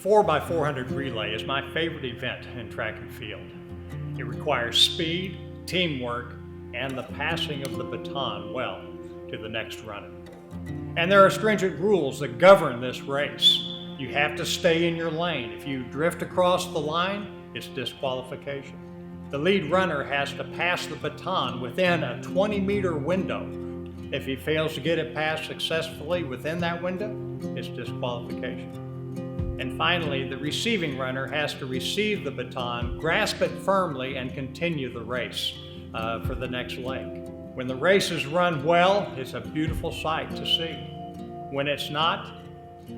4x400 relay is my favorite event in track and field. It requires speed, teamwork, and the passing of the baton well to the next runner. And there are stringent rules that govern this race. You have to stay in your lane. If you drift across the line, it's disqualification. The lead runner has to pass the baton within a 20-meter window. If he fails to get it passed successfully within that window, it's disqualification. And finally, the receiving runner has to receive the baton, grasp it firmly, and continue the race for the next leg. When the race is run well, it's a beautiful sight to see. When it's not,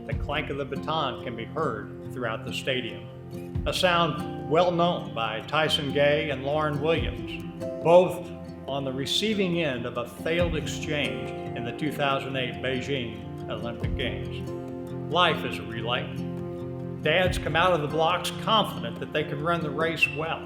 the clank of the baton can be heard throughout the stadium. A sound well known by Tyson Gay and Lauren Williams, both on the receiving end of a failed exchange in the 2008 Beijing Olympic Games. Life is a relay. Dads come out of the blocks confident that they can run the race well.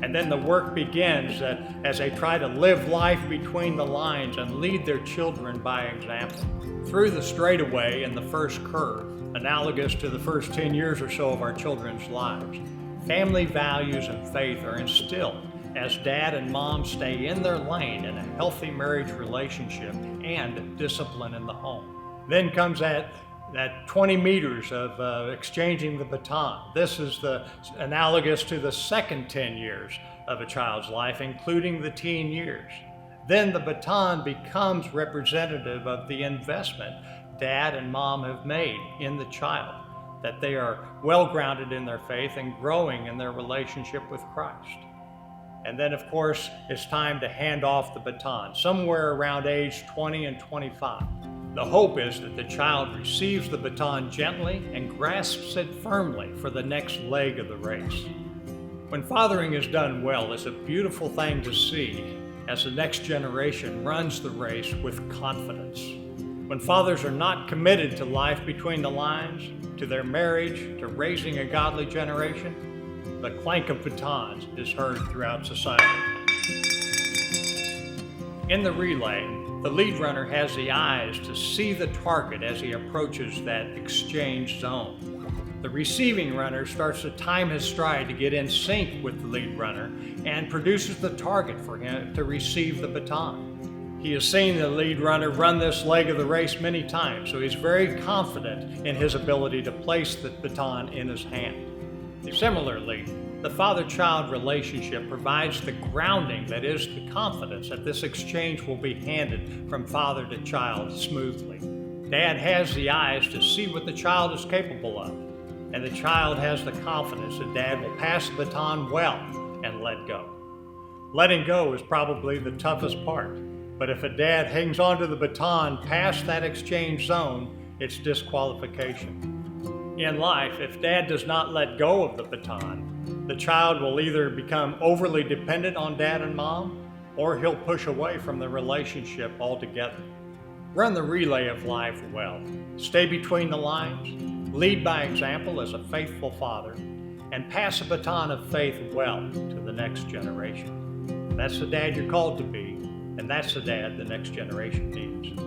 And then the work begins as they try to live life between the lines and lead their children by example. Through the straightaway and the first curve, analogous to the first 10 years or so of our children's lives, family values and faith are instilled as dad and mom stay in their lane in a healthy marriage relationship and discipline in the home. Then comes that 20 meters of exchanging the baton. This is analogous to the second 10 years of a child's life, including the teen years. Then the baton becomes representative of the investment dad and mom have made in the child, that they are well grounded in their faith and growing in their relationship with Christ. And then, of course, it's time to hand off the baton, somewhere around age 20 and 25. The hope is that the child receives the baton gently and grasps it firmly for the next leg of the race. When fathering is done well, it's a beautiful thing to see as the next generation runs the race with confidence. When fathers are not committed to life between the lines, to their marriage, to raising a godly generation, the clank of batons is heard throughout society. In the relay, the lead runner has the eyes to see the target as he approaches that exchange zone. The receiving runner starts to time his stride to get in sync with the lead runner and produces the target for him to receive the baton. He has seen the lead runner run this leg of the race many times, so he's very confident in his ability to place the baton in his hand. Similarly, the father-child relationship provides the grounding that is the confidence that this exchange will be handed from father to child smoothly. Dad has the eyes to see what the child is capable of, and the child has the confidence that dad will pass the baton well and let go. Letting go is probably the toughest part, but if a dad hangs onto the baton past that exchange zone, it's disqualification. In life, if dad does not let go of the baton, the child will either become overly dependent on dad and mom, or he'll push away from the relationship altogether. Run the relay of life well. Stay between the lines, lead by example as a faithful father, and pass a baton of faith well to the next generation. That's the dad you're called to be, and that's the dad the next generation needs.